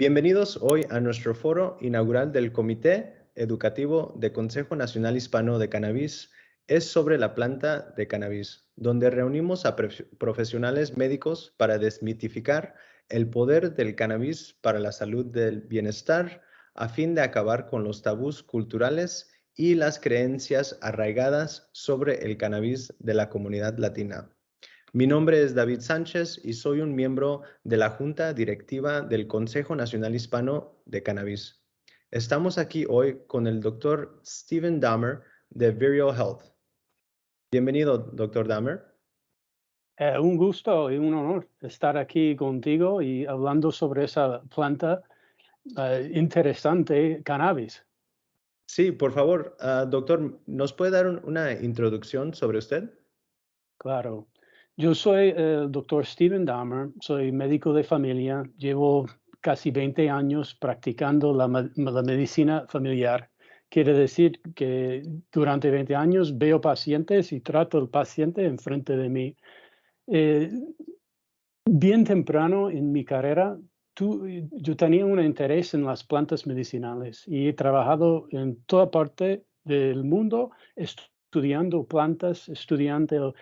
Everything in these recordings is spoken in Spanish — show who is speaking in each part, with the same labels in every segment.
Speaker 1: Bienvenidos hoy a nuestro foro inaugural del Comité Educativo de Consejo Nacional Hispano de Cannabis. Es sobre la planta de cannabis, donde reunimos a profesionales médicos para desmitificar el poder del cannabis para la salud del bienestar, a fin de acabar con los tabús culturales y las creencias arraigadas sobre el cannabis de la comunidad latina. Mi nombre es David Sánchez y soy un miembro de la Junta Directiva del Consejo Nacional Hispano de Cannabis. Estamos aquí hoy con el Dr. Stephen Dahmer de Vireo Health. Bienvenido, Dr. Dahmer.
Speaker 2: Un gusto y un honor estar aquí contigo y hablando sobre esa planta interesante, cannabis.
Speaker 1: Sí, por favor, doctor, ¿nos puede dar una introducción sobre usted?
Speaker 2: Claro. Yo soy el doctor Stephen Dahmer, soy médico de familia, llevo casi 20 años practicando la medicina familiar. Quiere decir que durante 20 años veo pacientes y trato al paciente enfrente de mí. Eh, Bien temprano en mi carrera, yo tenía un interés en las plantas medicinales y he trabajado en toda parte del mundo estudiando plantas, estudiando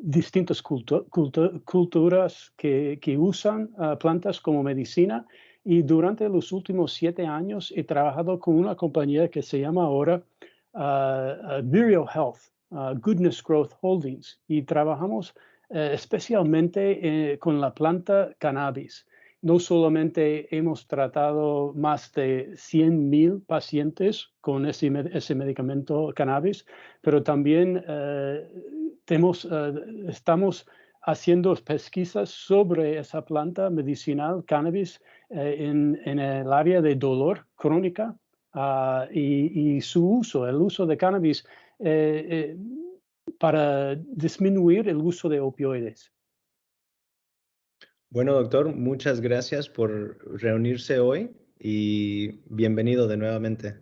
Speaker 2: distintas culturas que usan plantas como medicina. Y durante los últimos 7 años he trabajado con una compañía que se llama ahora Vireo Health, Goodness Growth Holdings, y trabajamos especialmente con la planta cannabis. No solamente hemos tratado más de 100,000 pacientes con ese medicamento cannabis, pero también estamos haciendo pesquisas sobre esa planta medicinal cannabis en el área de dolor crónica y su uso, el uso de cannabis para disminuir el uso de opioides.
Speaker 1: Bueno, doctor, muchas gracias por reunirse hoy y bienvenido de nuevamente.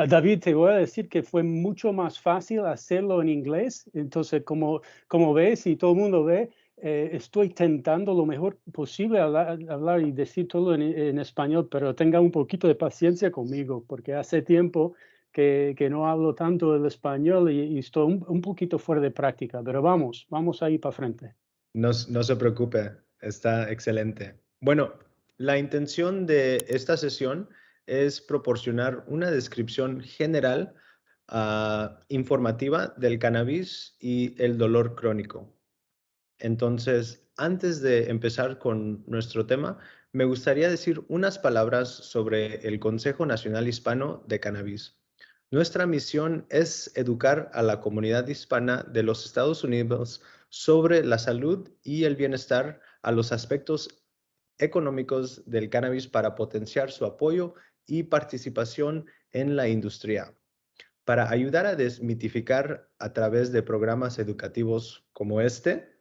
Speaker 2: David, te voy a decir que fue mucho más fácil hacerlo en inglés. Entonces, como ves y todo el mundo ve, estoy tentando lo mejor posible hablar y decir todo en español, pero tenga un poquito de paciencia conmigo, porque hace tiempo que no hablo tanto el español y estoy un poquito fuera de práctica, pero vamos a ir para frente.
Speaker 1: No se preocupe, está excelente. Bueno, la intención de esta sesión es proporcionar una descripción general, informativa del cannabis y el dolor crónico. Entonces, antes de empezar con nuestro tema, me gustaría decir unas palabras sobre el Consejo Nacional Hispano de Cannabis. Nuestra misión es educar a la comunidad hispana de los Estados Unidos sobre la salud y el bienestar, a los aspectos económicos del cannabis para potenciar su apoyo y participación en la industria. Para ayudar a desmitificar a través de programas educativos como este,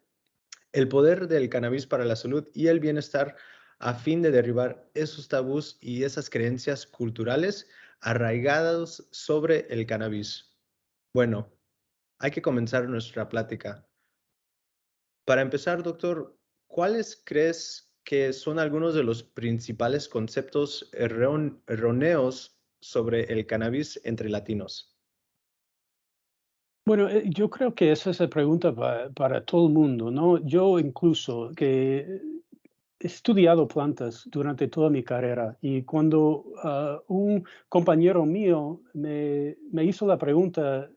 Speaker 1: el poder del cannabis para la salud y el bienestar, a fin de derribar esos tabús y esas creencias culturales arraigadas sobre el cannabis. Bueno, hay que comenzar nuestra plática. Para empezar, doctor, ¿cuáles crees que son algunos de los principales conceptos erróneos sobre el cannabis entre latinos?
Speaker 2: Bueno, yo creo que esa es la pregunta para todo el mundo, ¿no? Yo incluso que he estudiado plantas durante toda mi carrera y cuando un compañero mío me hizo la pregunta,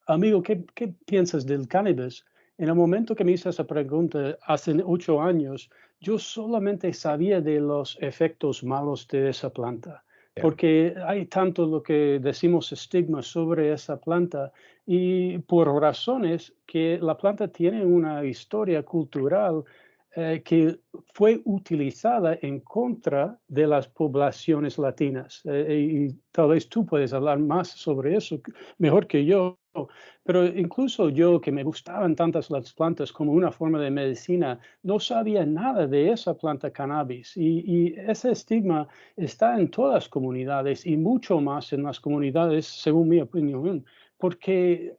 Speaker 2: amigo, ¿qué piensas del cannabis? En el momento que me hizo esa pregunta, hace 8 años, yo solamente sabía de los efectos malos de esa planta,
Speaker 1: Ya.
Speaker 2: porque hay tanto lo que decimos estigma sobre esa planta y por razones que la planta tiene una historia cultural que fue utilizada en contra de las poblaciones latinas. Y tal vez tú puedes hablar más sobre eso, mejor que yo. Pero incluso yo, que me gustaban tantas las plantas como una forma de medicina, no sabía nada de esa planta cannabis. Y ese estigma está en todas las comunidades y mucho más en las comunidades, según mi opinión, porque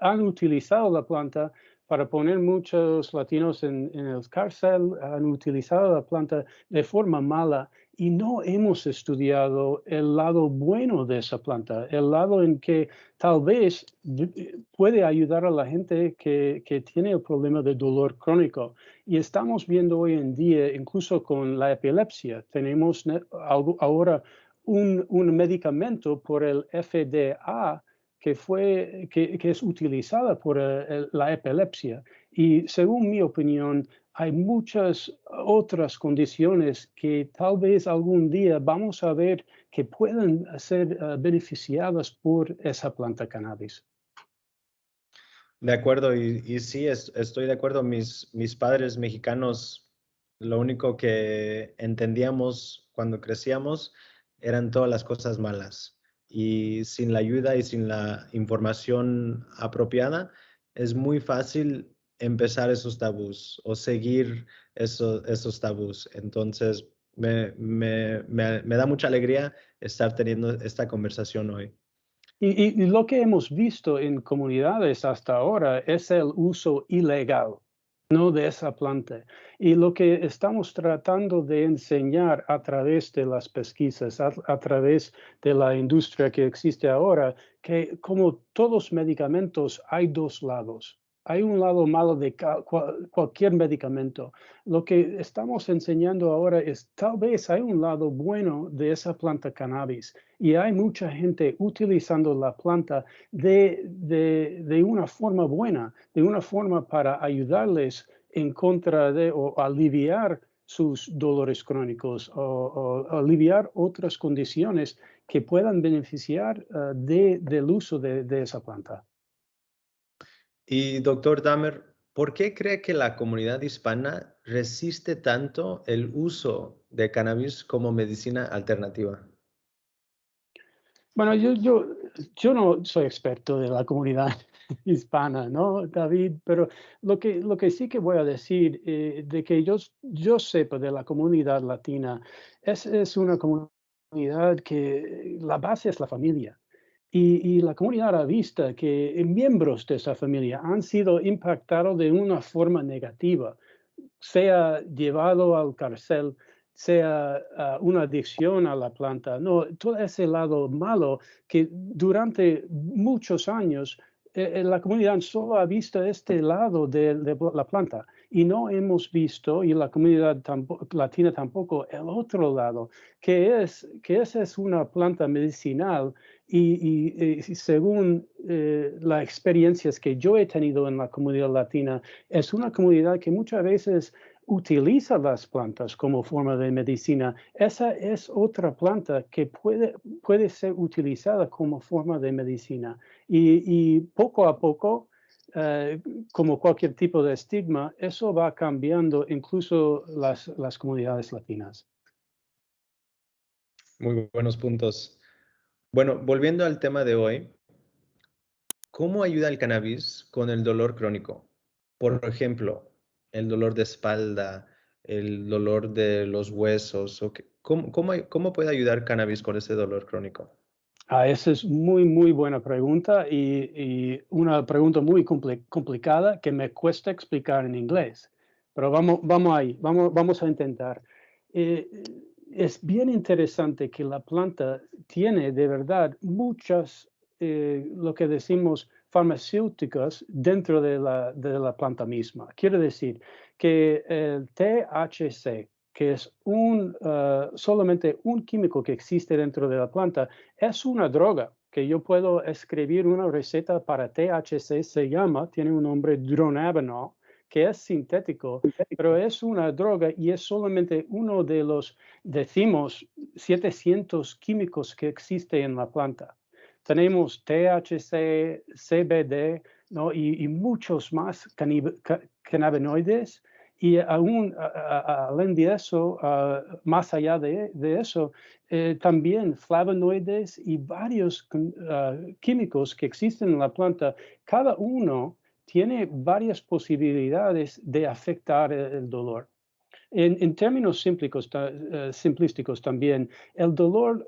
Speaker 2: han utilizado la planta para poner muchos latinos en el cárcel, han utilizado la planta de forma mala y no hemos estudiado el lado bueno de esa planta, el lado en que tal vez puede ayudar a la gente que tiene el problema de dolor crónico. Y estamos viendo hoy en día, incluso con la epilepsia, tenemos ahora un medicamento por el FDA que es utilizada por la epilepsia. Y según mi opinión, hay muchas otras condiciones que tal vez algún día vamos a ver que pueden ser beneficiadas por esa planta cannabis.
Speaker 1: De acuerdo, y sí, estoy de acuerdo. Mis padres mexicanos, lo único que entendíamos cuando crecíamos eran todas las cosas malas. Y sin la ayuda y sin la información apropiada, es muy fácil empezar esos tabús o seguir esos tabús. Entonces, me da mucha alegría estar teniendo esta conversación hoy.
Speaker 2: Y lo que hemos visto en comunidades hasta ahora es el uso ilegal, no de esa planta. Y lo que estamos tratando de enseñar a través de las pesquisas, a través de la industria que existe ahora, que como todos medicamentos hay dos lados. Hay un lado malo de cualquier medicamento. Lo que estamos enseñando ahora es tal vez hay un lado bueno de esa planta cannabis y hay mucha gente utilizando la planta de una forma buena, de una forma para ayudarles en contra de o aliviar sus dolores crónicos o aliviar otras condiciones que puedan beneficiar del uso de esa planta.
Speaker 1: Y doctor Dahmer, ¿por qué cree que la comunidad hispana resiste tanto el uso de cannabis como medicina alternativa?
Speaker 2: Bueno, yo no soy experto de la comunidad hispana, ¿no, David? Pero lo que sí que voy a decir, de que yo sepa de la comunidad latina, es una comunidad que la base es la familia. Y la comunidad ha visto que miembros de esa familia han sido impactados de una forma negativa, sea llevado al cárcel, sea una adicción a la planta. No, todo ese lado malo que durante muchos años la comunidad solo ha visto este lado de la planta y no hemos visto, y la comunidad latina tampoco, el otro lado, que esa es una planta medicinal y según las experiencias que yo he tenido en la comunidad latina, es una comunidad que muchas veces utiliza las plantas como forma de medicina. Esa es otra planta que puede ser utilizada como forma de medicina. Y poco a poco, eh, como cualquier tipo de estigma, eso va cambiando incluso las comunidades latinas.
Speaker 1: Muy buenos puntos. Bueno, volviendo al tema de hoy, ¿cómo ayuda el cannabis con el dolor crónico? Por ejemplo, el dolor de espalda, el dolor de los huesos. ¿Cómo puede ayudar cannabis con ese dolor crónico?
Speaker 2: Esa es muy, muy buena pregunta y una pregunta muy complicada que me cuesta explicar en inglés. Pero vamos ahí, vamos a intentar. Eh, es bien interesante que la planta tiene de verdad muchas, lo que decimos, farmacéuticas dentro de la planta misma. Quiere decir que el THC, que es solamente un químico que existe dentro de la planta, es una droga que yo puedo escribir una receta para THC, tiene un nombre Dronabinol, que es sintético, pero es una droga y es solamente uno de los, decimos, 700 químicos que existe en la planta. Tenemos THC, CBD, ¿no? y muchos más cannabinoides. Y aún, além de eso, más allá de eso, también flavonoides y varios químicos que existen en la planta, cada uno tiene varias posibilidades de afectar el dolor. En términos simplísticos también, el dolor,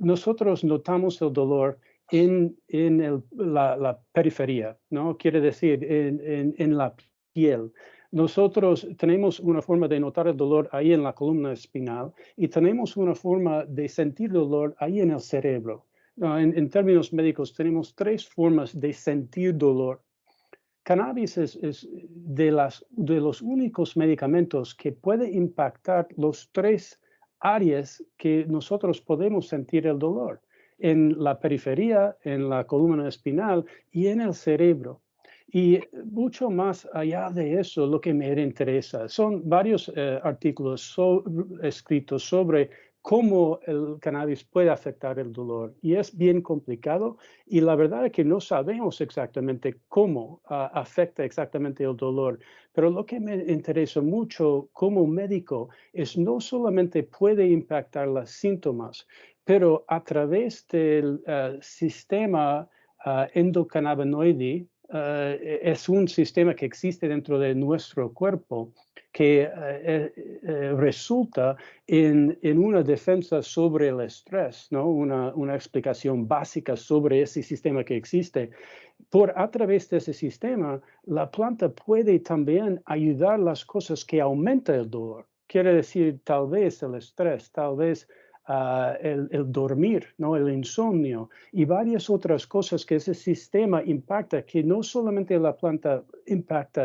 Speaker 2: nosotros notamos el dolor la periferia, ¿no? Quiere decir, en la piel. Nosotros tenemos una forma de notar el dolor ahí en la columna espinal y tenemos una forma de sentir dolor ahí en el cerebro. En términos médicos, tenemos 3 formas de sentir dolor. Cannabis es de los únicos medicamentos que puede impactar los 3 áreas que nosotros podemos sentir el dolor, en la periferia, en la columna espinal y en el cerebro. Y mucho más allá de eso, lo que me interesa son varios artículos escritos sobre cómo el cannabis puede afectar el dolor. Y es bien complicado y la verdad es que no sabemos exactamente cómo afecta exactamente el dolor. Pero lo que me interesa mucho como médico es no solamente puede impactar los síntomas, pero a través del sistema endocannabinoide, es un sistema que existe dentro de nuestro cuerpo que resulta en una defensa sobre el estrés, ¿no? Una explicación básica sobre ese sistema que existe. A través de ese sistema, la planta puede también ayudar las cosas que aumentan el dolor. Quiere decir, tal vez el estrés, tal vez el dormir, ¿no? El insomnio y varias otras cosas que ese sistema impacta, que no solamente la planta impacta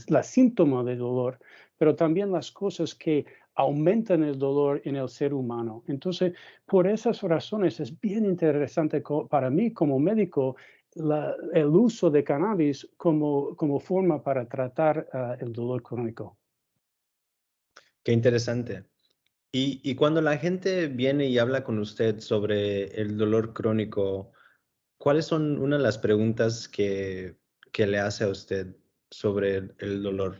Speaker 2: la síntoma de dolor, pero también las cosas que aumentan el dolor en el ser humano. Entonces, por esas razones es bien interesante para mí como médico el uso de cannabis como forma para tratar el dolor crónico.
Speaker 1: Qué interesante. Y cuando la gente viene y habla con usted sobre el dolor crónico, ¿cuáles son una de las preguntas que le hace a usted sobre el dolor?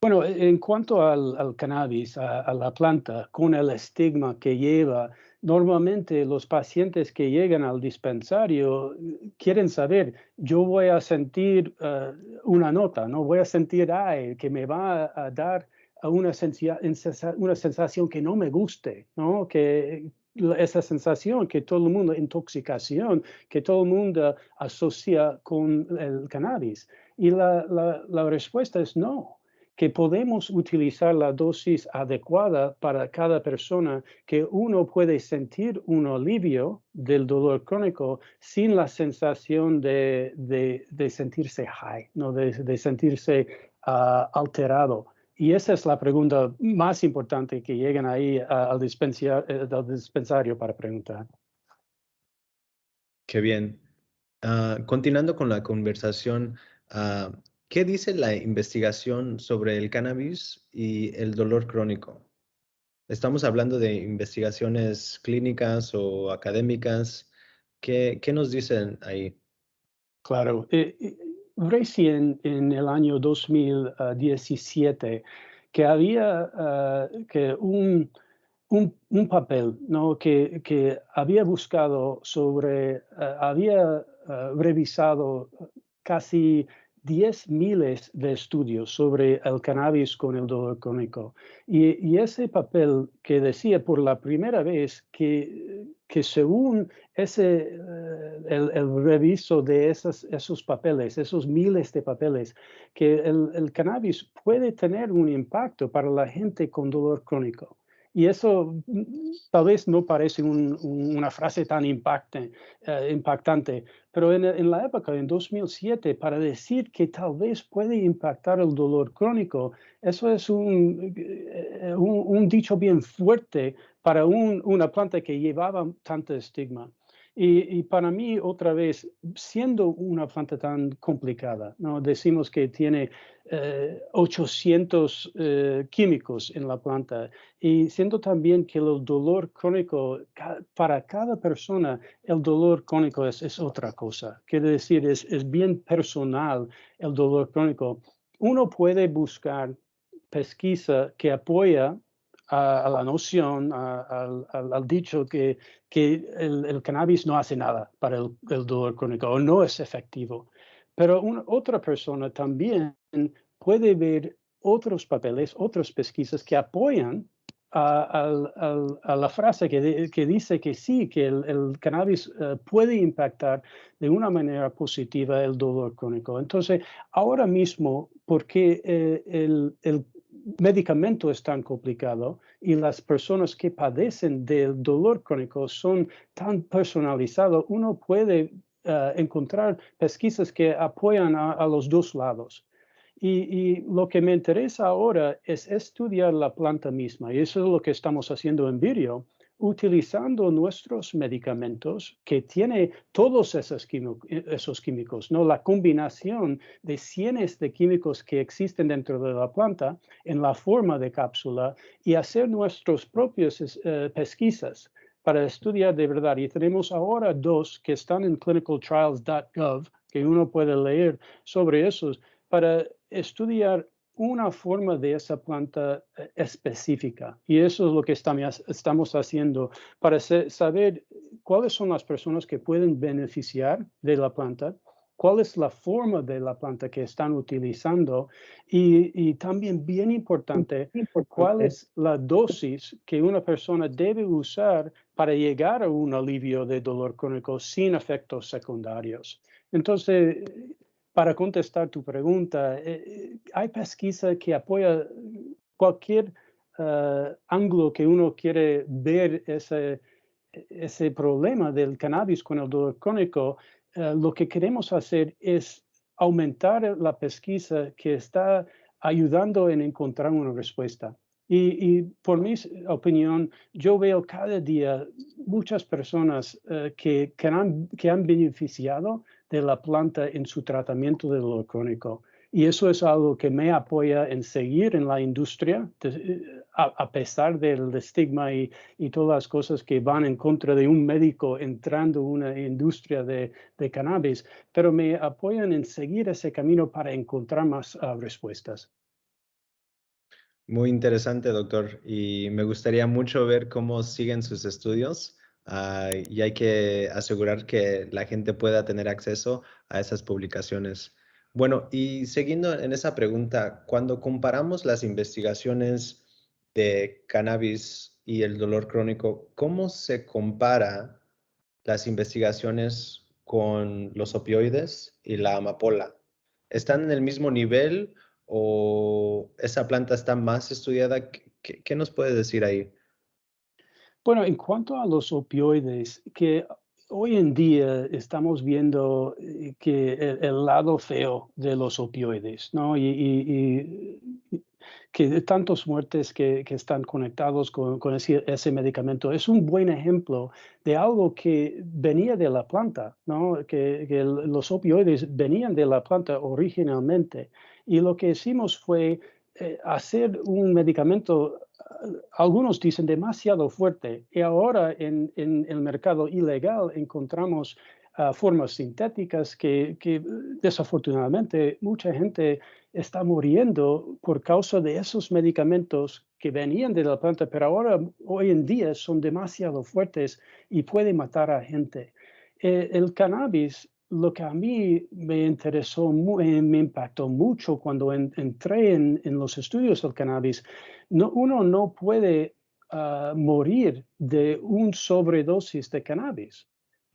Speaker 2: Bueno, en cuanto al cannabis, a la planta, con el estigma que lleva, normalmente los pacientes que llegan al dispensario quieren saber, yo voy a sentir una nota, no voy a sentir que me va a dar una sensación que no me guste, ¿no? Esa sensación que todo el mundo, intoxicación, que todo el mundo asocia con el cannabis. Y la respuesta es no, que podemos utilizar la dosis adecuada para cada persona, que uno puede sentir un alivio del dolor crónico sin la sensación de sentirse high, ¿no? de sentirse alterado. Y esa es la pregunta más importante que llegan ahí al dispensario para preguntar.
Speaker 1: Qué bien. Continuando con la conversación, ah, ¿qué dice la investigación sobre el cannabis y el dolor crónico? Estamos hablando de investigaciones clínicas o académicas. ¿Qué nos dicen ahí?
Speaker 2: Claro, recién en el año 2017 que había que un papel, ¿no? que había buscado había revisado casi 10 miles de estudios sobre el cannabis con el dolor crónico. Y ese papel que decía por la primera vez que según el reviso de esos papeles, esos miles de papeles, que el cannabis puede tener un impacto para la gente con dolor crónico. Y eso tal vez no parece una frase tan impactante, pero en la época, en 2007, para decir que tal vez puede impactar el dolor crónico, eso es un dicho bien fuerte para una planta que llevaba tanto estigma. Y para mí, otra vez, siendo una planta tan complicada, ¿no? Decimos que tiene 800 químicos en la planta y siendo también que el dolor crónico, para cada persona, el dolor crónico es otra cosa. Quiere decir, es bien personal el dolor crónico. Uno puede buscar pesquisa que apoya a la noción, al dicho que el cannabis no hace nada para el dolor crónico o no es efectivo. Pero otra persona también puede ver otros papeles, otras pesquisas que apoyan a la frase que dice que sí, que el cannabis puede impactar de una manera positiva el dolor crónico. Entonces, ahora mismo, porque el medicamento es tan complicado y las personas que padecen del dolor crónico son tan personalizados, uno puede encontrar pesquisas que apoyan a los dos lados. Y lo que me interesa ahora es estudiar la planta misma, y eso es lo que estamos haciendo en Vireo, utilizando nuestros medicamentos que tiene todos esos químicos, ¿no? La combinación de cientos de químicos que existen dentro de la planta en la forma de cápsula y hacer nuestras propias pesquisas para estudiar de verdad. Y tenemos ahora 2 que están en clinicaltrials.gov, que uno puede leer sobre esos, para estudiar una forma de esa planta específica. Y eso es lo que estamos haciendo para saber cuáles son las personas que pueden beneficiar de la planta, cuál es la forma de la planta que están utilizando y también bien importante, cuál es la dosis que una persona debe usar para llegar a un alivio de dolor crónico sin efectos secundarios. Entonces, para contestar tu pregunta, hay pesquisa que apoya cualquier ángulo que uno quiere ver ese problema del cannabis con el dolor crónico. Lo que queremos hacer es aumentar la pesquisa que está ayudando en encontrar una respuesta. Y por mi opinión, yo veo cada día muchas personas que han beneficiado de la planta en su tratamiento del dolor crónico. Y eso es algo que me apoya en seguir en la industria, a pesar del estigma y todas las cosas que van en contra de un médico entrando en una industria de cannabis, pero me apoyan en seguir ese camino para encontrar más respuestas.
Speaker 1: Muy interesante, doctor, y me gustaría mucho ver cómo siguen sus estudios, y hay que asegurar que la gente pueda tener acceso a esas publicaciones. Bueno, y siguiendo en esa pregunta, cuando comparamos las investigaciones de cannabis y el dolor crónico, ¿cómo se compara las investigaciones con los opioides y la amapola? ¿Están en el mismo nivel o esa planta está más estudiada? ¿Qué nos puede decir ahí?
Speaker 2: Bueno, en cuanto a los opioides, que hoy en día estamos viendo que el lado feo de los opioides, ¿no? Y que tantas muertes que están conectados con ese medicamento es un buen ejemplo de algo que venía de la planta, ¿no? Que los opioides venían de la planta originalmente. Y lo que hicimos fue hacer un medicamento, algunos dicen demasiado fuerte, y ahora en el mercado ilegal encontramos formas sintéticas que desafortunadamente mucha gente está muriendo por causa de esos medicamentos que venían de la planta, pero ahora, hoy en día, son demasiado fuertes y pueden matar a gente. El cannabis, lo que a mí me interesó, me impactó mucho cuando entré en los estudios del cannabis, uno no puede morir de un sobredosis de cannabis.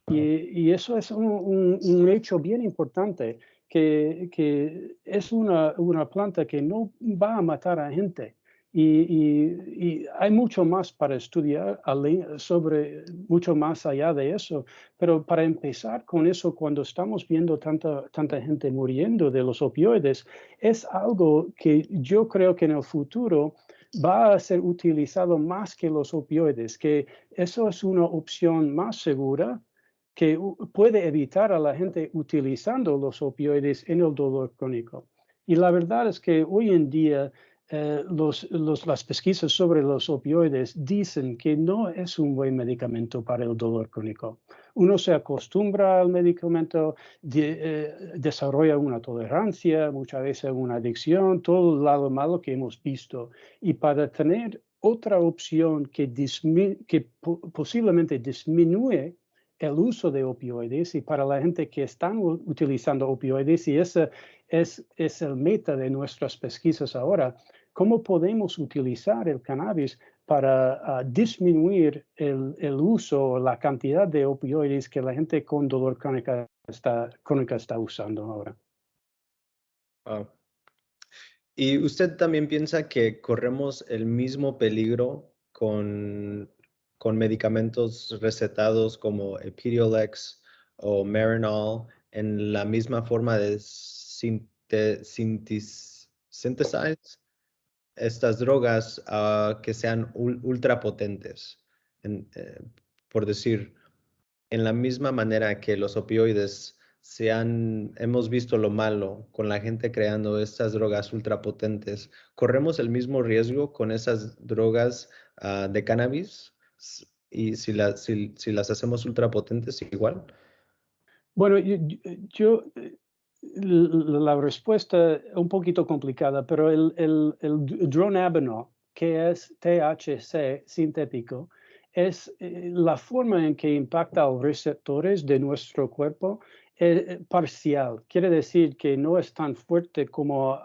Speaker 2: Y eso es un hecho bien importante, que es una planta que no va a matar a gente. Y hay mucho más para estudiar sobre mucho más allá de eso. Pero para empezar con eso, cuando estamos viendo tanta gente muriendo de los opioides, es algo que yo creo que en el futuro va a ser utilizado más que los opioides, que eso es una opción más segura que puede evitar a la gente utilizando los opioides en el dolor crónico. Y la verdad es que hoy en día las pesquisas sobre los opioides dicen que no es un buen medicamento para el dolor crónico. Uno se acostumbra al medicamento, desarrolla una tolerancia, muchas veces una adicción, todo el lado malo que hemos visto. Y para tener otra opción que posiblemente disminuye el uso de opioides, y para la gente que están utilizando opioides, y ese es el meta de nuestras pesquisas ahora, ¿cómo podemos utilizar el cannabis disminuir el uso o la cantidad de opioides que la gente con dolor crónica está usando ahora.
Speaker 1: Wow. ¿Y usted también piensa que corremos el mismo peligro con medicamentos recetados como Epidiolex o Marinol en la misma forma de synthesize estas drogas que sean ultra potentes? Por decir, en la misma manera que los opioides hemos visto lo malo con la gente creando estas drogas ultrapotentes, ¿corremos el mismo riesgo con esas drogas de cannabis? Y si las hacemos ultrapotentes igual.
Speaker 2: Bueno, la respuesta es un poquito complicada, pero el dronabinol, que es THC sintético, es la forma en que impacta a los receptores de nuestro cuerpo parcial. Quiere decir que no es tan fuerte como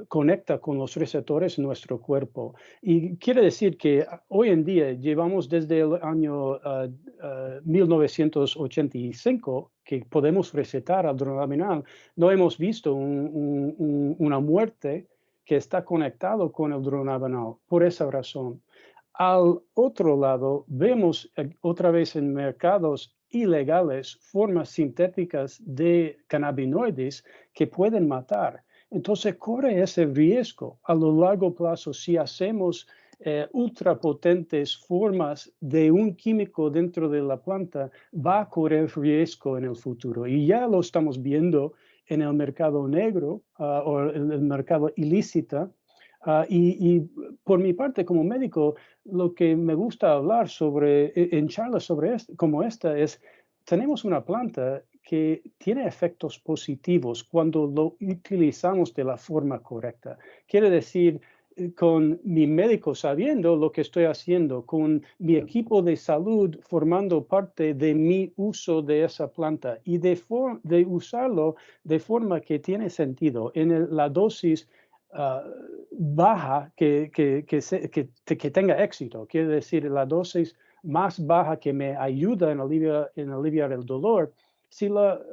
Speaker 2: conecta con los receptores en nuestro cuerpo. Y quiere decir que hoy en día llevamos desde el año 1985 que podemos recetar al dronabinol. No hemos visto una muerte que está conectado con el dronabinol por esa razón. Al otro lado, vemos otra vez en mercados ilegales formas sintéticas de cannabinoides que pueden matar. Entonces, corre ese riesgo a lo largo plazo si hacemos ultrapotentes formas de un químico dentro de la planta, va a correr riesgo en el futuro. Y ya lo estamos viendo en el mercado negro o en el mercado ilícito. Y por mi parte, como médico, lo que me gusta hablar en charlas como esta es, tenemos una planta que tiene efectos positivos cuando lo utilizamos de la forma correcta. Quiere decir, con mi médico sabiendo lo que estoy haciendo, con mi equipo de salud formando parte de mi uso de esa planta y de usarlo de forma que tiene sentido en la dosis baja que tenga éxito. Quiere decir, la dosis más baja que me ayuda en aliviar el dolor. Si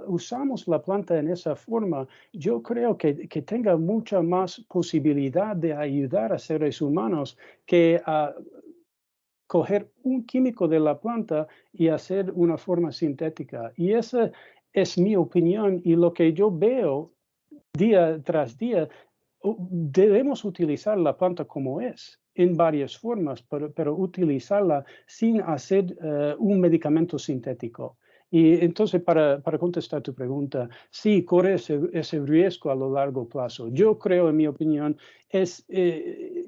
Speaker 2: usamos la planta en esa forma, yo creo que tenga mucha más posibilidad de ayudar a seres humanos que coger un químico de la planta y hacer una forma sintética. Y esa es mi opinión y lo que yo veo día tras día. Debemos utilizar la planta como es, en varias formas, pero utilizarla sin hacer un medicamento sintético. Y entonces, para contestar tu pregunta, sí, corre ese riesgo a lo largo plazo. Yo creo, en mi opinión,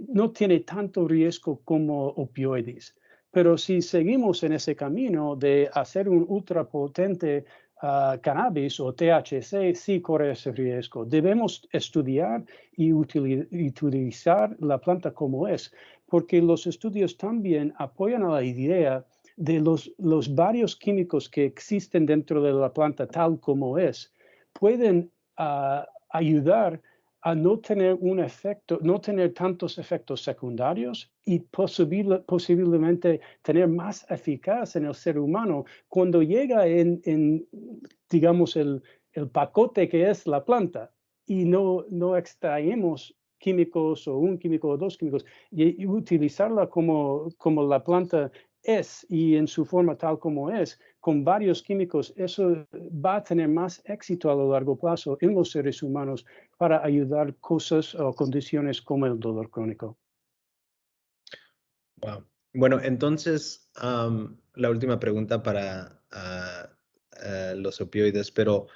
Speaker 2: no tiene tanto riesgo como opioides. Pero si seguimos en ese camino de hacer un ultrapotente cannabis o THC, sí corre ese riesgo. Debemos estudiar y utilizar la planta como es, porque los estudios también apoyan a la idea de los varios químicos que existen dentro de la planta tal como es, pueden ayudar a no tener no tener tantos efectos secundarios y posiblemente tener más eficacia en el ser humano cuando llega digamos, el pacote que es la planta y no extraemos químicos o un químico o dos químicos y utilizarla como la planta es y en su forma tal como es, con varios químicos, eso va a tener más éxito a lo largo plazo en los seres humanos para ayudar cosas o condiciones como el dolor crónico.
Speaker 1: Wow. Bueno, entonces, la última pregunta para los opioides, pero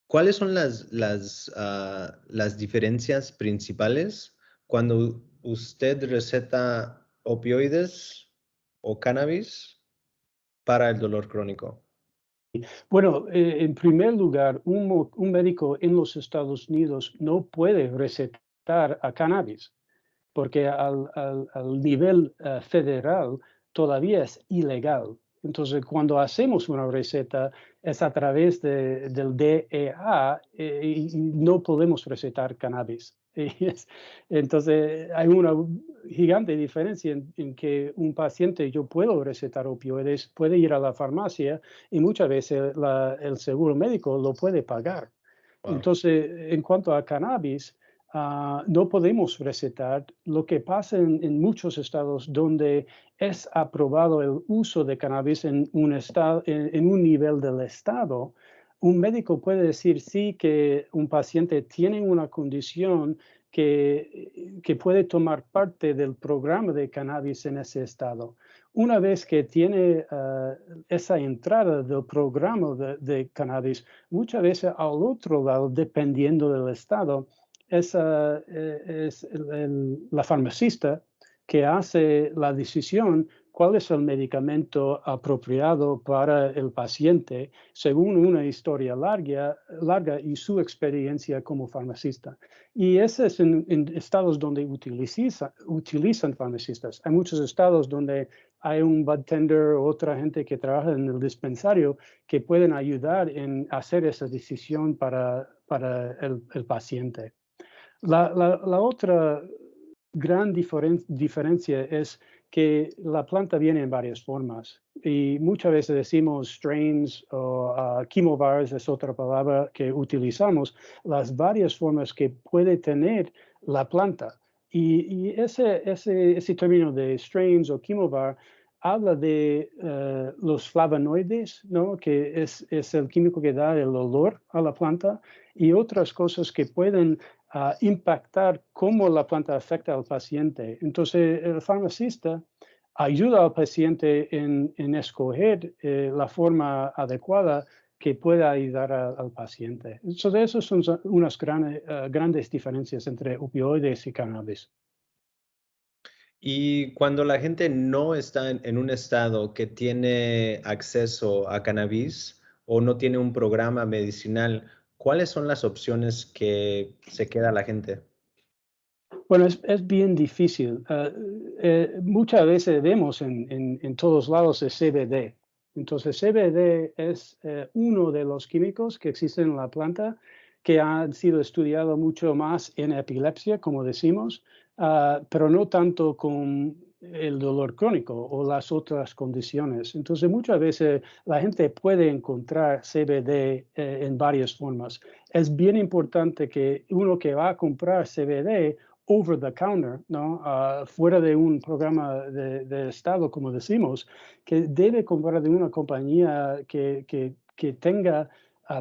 Speaker 1: ¿cuáles son las diferencias principales cuando usted receta opioides o cannabis para el dolor crónico?
Speaker 2: Bueno, en primer lugar, un médico en los Estados Unidos no puede recetar a cannabis, porque al nivel federal todavía es ilegal. Entonces, cuando hacemos una receta es a través del DEA y no podemos recetar cannabis. Y entonces hay una gigante diferencia en que un paciente, yo puedo recetar opioides, puede ir a la farmacia y muchas veces el seguro médico lo puede pagar.
Speaker 1: Wow.
Speaker 2: Entonces, en cuanto a cannabis, no podemos recetar. Lo que pasa en muchos estados donde es aprobado el uso de cannabis en un estado, en un nivel del estado, un médico puede decir sí que un paciente tiene una condición que puede tomar parte del programa de cannabis en ese estado. Una vez que tiene esa entrada del programa de cannabis, muchas veces al otro lado, dependiendo del estado, es la farmacista que hace la decisión cuál es el medicamento apropiado para el paciente según una historia larga y su experiencia como farmacista. Y ese es en estados donde utilizan farmacistas. Hay muchos estados donde hay un bartender o otra gente que trabaja en el dispensario que pueden ayudar en hacer esa decisión para el paciente. La otra gran diferencia es que la planta viene en varias formas y muchas veces decimos strains o chemovars es otra palabra que utilizamos, las varias formas que puede tener la planta. Y ese término de strains o chemovar habla de los flavonoides, ¿no? Que es el químico que da el olor a la planta y otras cosas que pueden impactar cómo la planta afecta al paciente. Entonces, el farmacista ayuda al paciente en escoger la forma adecuada que pueda ayudar al paciente. Entonces, esas son unas grandes diferencias entre opioides y cannabis.
Speaker 1: Y cuando la gente no está en un estado que tiene acceso a cannabis o no tiene un programa medicinal, ¿cuáles son las opciones que se queda la gente?
Speaker 2: Bueno, es bien difícil. Muchas veces vemos en todos lados el CBD. Entonces, CBD es uno de los químicos que existen en la planta que han sido estudiados mucho más en epilepsia, como decimos, pero no tanto con el dolor crónico o las otras condiciones. Entonces, muchas veces la gente puede encontrar CBD en varias formas. Es bien importante que uno que va a comprar CBD over the counter, ¿no? Fuera de un programa de Estado, como decimos, que debe comprar de una compañía que tenga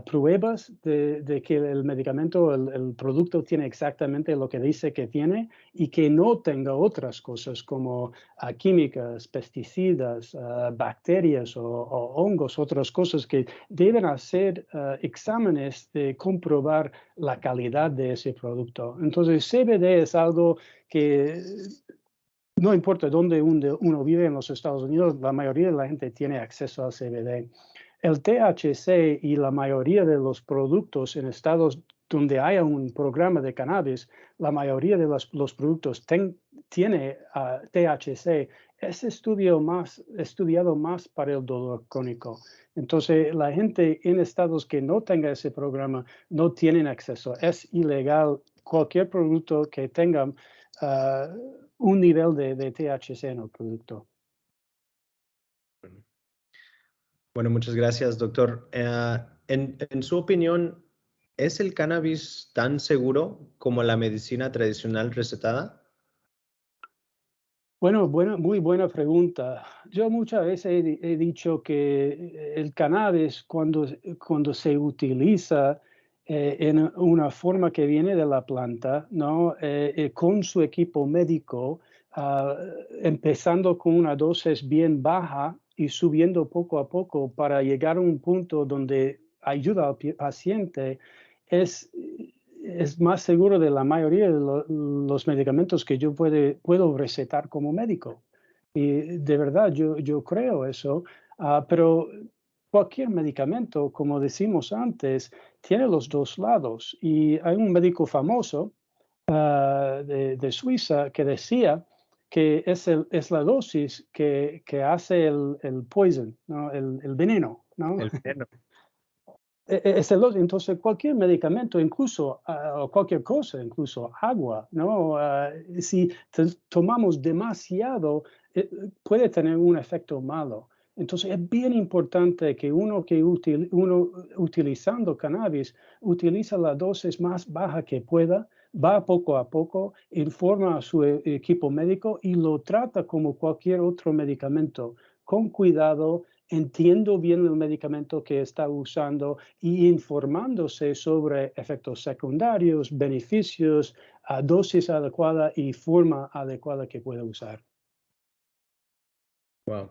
Speaker 2: pruebas de que el medicamento, el producto tiene exactamente lo que dice que tiene y que no tenga otras cosas como químicas, pesticidas, bacterias o hongos, otras cosas que deben hacer exámenes de comprobar la calidad de ese producto. Entonces, CBD es algo que no importa dónde uno vive en los Estados Unidos, la mayoría de la gente tiene acceso al CBD. El THC y la mayoría de los productos en estados donde haya un programa de cannabis, la mayoría de los productos tiene THC. Es estudiado más para el dolor crónico. Entonces, la gente en estados que no tenga ese programa no tienen acceso. Es ilegal cualquier producto que tenga un nivel de THC en el producto.
Speaker 1: Bueno, muchas gracias, doctor. En su opinión, ¿es el cannabis tan seguro como la medicina tradicional recetada?
Speaker 2: Bueno, muy buena pregunta. Yo muchas veces he dicho que el cannabis cuando se utiliza en una forma que viene de la planta, ¿no? Con su equipo médico, ah, empezando con una dosis bien baja y subiendo poco a poco para llegar a un punto donde ayuda al paciente, es, es más seguro de la mayoría de los medicamentos que yo puedo recetar como médico. Y de verdad, yo creo eso, pero cualquier medicamento, como decimos antes, tiene los dos lados. Y hay un médico famoso de Suiza que decía que es la dosis que hace el poison, ¿no? El veneno, ¿no?
Speaker 1: El veneno.
Speaker 2: Entonces, cualquier medicamento, incluso cualquier cosa, incluso agua, ¿no? Si tomamos demasiado, puede tener un efecto malo. Entonces, es bien importante que uno utilizando cannabis, utiliza la dosis más baja que pueda, va poco a poco, informa a su equipo médico y lo trata como cualquier otro medicamento, con cuidado, entiendo bien el medicamento que está usando y informándose sobre efectos secundarios, beneficios, dosis adecuada y forma adecuada que pueda usar.
Speaker 1: Wow.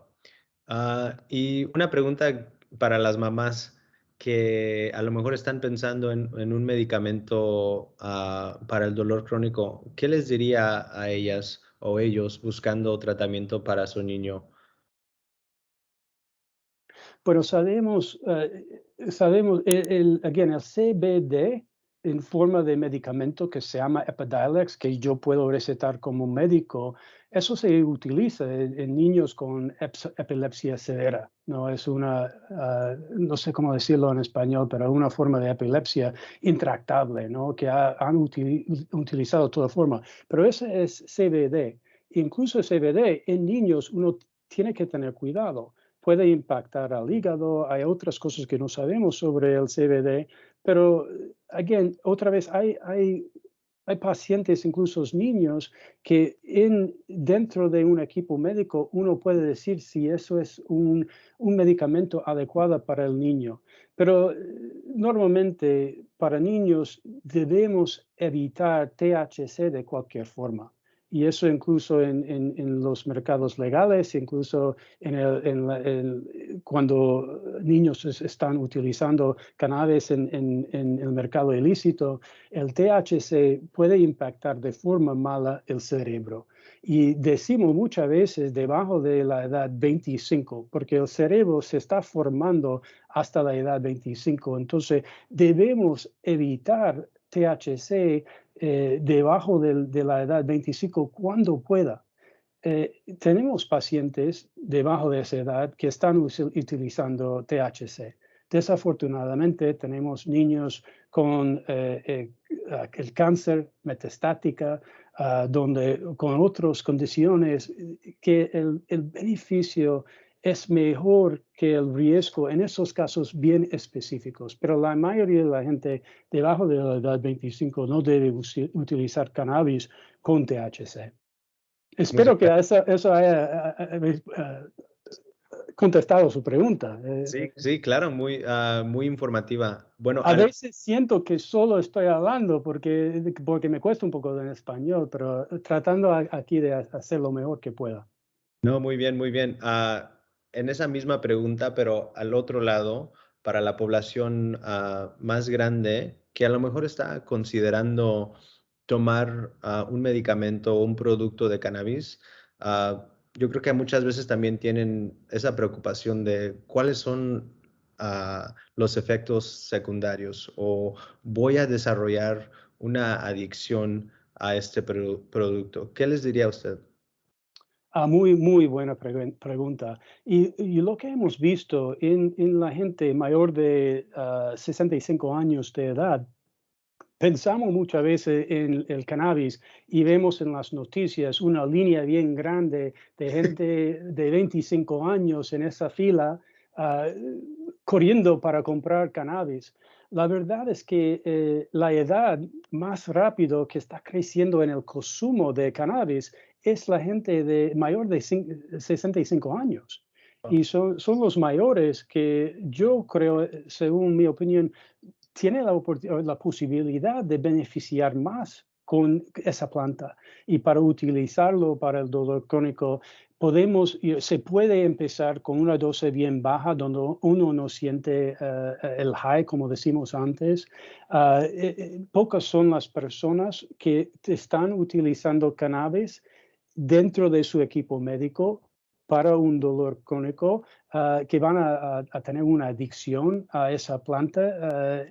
Speaker 1: Y una pregunta para las mamás que a lo mejor están pensando en un medicamento para el dolor crónico. ¿Qué les diría a ellas o ellos buscando tratamiento para su niño?
Speaker 2: Pero sabemos again, el CBD en forma de medicamento que se llama Epidiolex, que yo puedo recetar como médico, eso se utiliza en niños con epilepsia severa. No es no sé cómo decirlo en español, pero una forma de epilepsia intractable, ¿no? Que han utilizado toda forma. Pero ese es CBD. Incluso CBD en niños uno tiene que tener cuidado, puede impactar al hígado, hay otras cosas que no sabemos sobre el CBD, pero, again, otra vez hay pacientes, incluso niños, que dentro de un equipo médico uno puede decir si eso es un medicamento adecuado para el niño. Pero normalmente para niños debemos evitar THC de cualquier forma. Y eso incluso en los mercados legales, incluso cuando niños están utilizando cannabis en el mercado ilícito, el THC puede impactar de forma mala el cerebro. Y decimos muchas veces debajo de la edad 25, porque el cerebro se está formando hasta la edad 25. Entonces, debemos evitar THC debajo de la edad 25 cuando pueda. Tenemos pacientes debajo de esa edad que están utilizando THC. Desafortunadamente, tenemos niños con el cáncer metastática, con otras condiciones que el beneficio es mejor que el riesgo en esos casos bien específicos. Pero la mayoría de la gente debajo de la edad 25 no debe utilizar cannabis con THC.
Speaker 1: Muchas
Speaker 2: Espero que
Speaker 1: gracias.
Speaker 2: eso haya contestado su pregunta.
Speaker 1: Sí, sí, claro, muy informativa. Bueno,
Speaker 2: A veces siento que solo estoy hablando porque me cuesta un poco en español, pero tratando aquí de hacer lo mejor que pueda.
Speaker 1: no, muy bien, muy bien. En esa misma pregunta, pero al otro lado, para la población más grande, que a lo mejor está considerando tomar un medicamento o un producto de cannabis, yo creo que muchas veces también tienen esa preocupación de cuáles son los efectos secundarios o voy a desarrollar una adicción a este producto. ¿Qué les diría a usted?
Speaker 2: Muy, muy buena pregunta. Y lo que hemos visto en la gente mayor de 65 años de edad, pensamos muchas veces en el cannabis y vemos en las noticias una línea bien grande de gente de 25 años en esa fila ah, corriendo para comprar cannabis. La verdad es que la edad más rápido que está creciendo en el consumo de cannabis es la gente mayor de 65 años. Y son los mayores que yo creo, según mi opinión, tiene la posibilidad de beneficiar más con esa planta. Y para utilizarlo para el dolor crónico, se puede empezar con una dosis bien baja, donde uno no siente el high, como decimos antes. Pocas son las personas que están utilizando cannabis dentro de su equipo médico para un dolor crónico, que van a tener una adicción a esa planta.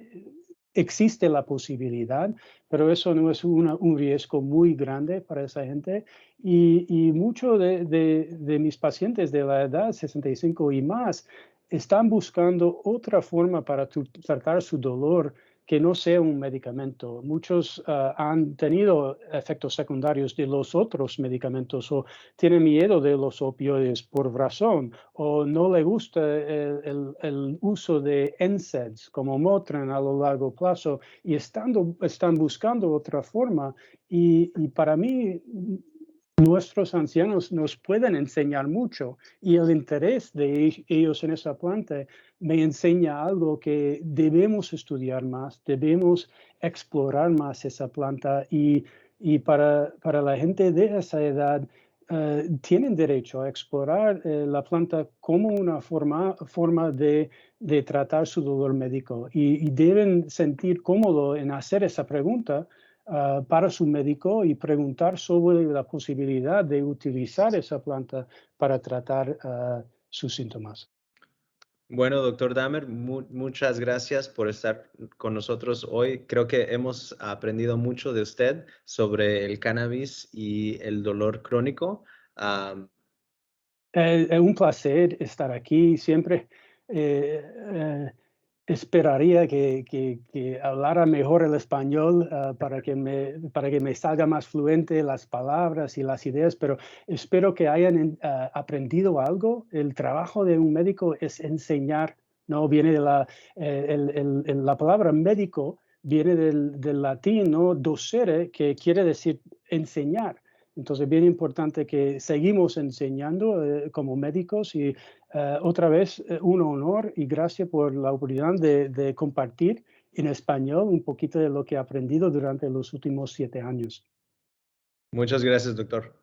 Speaker 2: Existe la posibilidad, pero eso no es un riesgo muy grande para esa gente. Y muchos de mis pacientes de la edad 65 y más están buscando otra forma para tratar su dolor que no sea un medicamento. Muchos han tenido efectos secundarios de los otros medicamentos o tienen miedo de los opioides por razón o no le gusta el uso de NSAIDs como Motrin a lo largo plazo y están buscando otra forma. Y para mí, nuestros ancianos nos pueden enseñar mucho y el interés de ellos en esa planta me enseña algo que debemos estudiar más, debemos explorar más esa planta y para la gente de esa edad tienen derecho a explorar la planta como una forma de tratar su dolor médico y deben sentir cómodo en hacer esa pregunta para su médico y preguntar sobre la posibilidad de utilizar esa planta para tratar sus síntomas.
Speaker 1: Bueno, doctor Dahmer, muchas gracias por estar con nosotros hoy. Creo que hemos aprendido mucho de usted sobre el cannabis y el dolor crónico. Am,
Speaker 2: Es un placer estar aquí. Siempre eh, eh, esperaría que hablara mejor el español para que me salga más fluente las palabras y las ideas, pero espero que hayan aprendido algo. El trabajo de un médico es enseñar, ¿no? Viene de la palabra médico, viene del latín, ¿no? Docere, que quiere decir enseñar. Entonces, bien importante que seguimos enseñando como médicos y otra vez un honor y gracias por la oportunidad de compartir en español un poquito de lo que he aprendido durante los últimos 7 años.
Speaker 1: muchas gracias, doctor.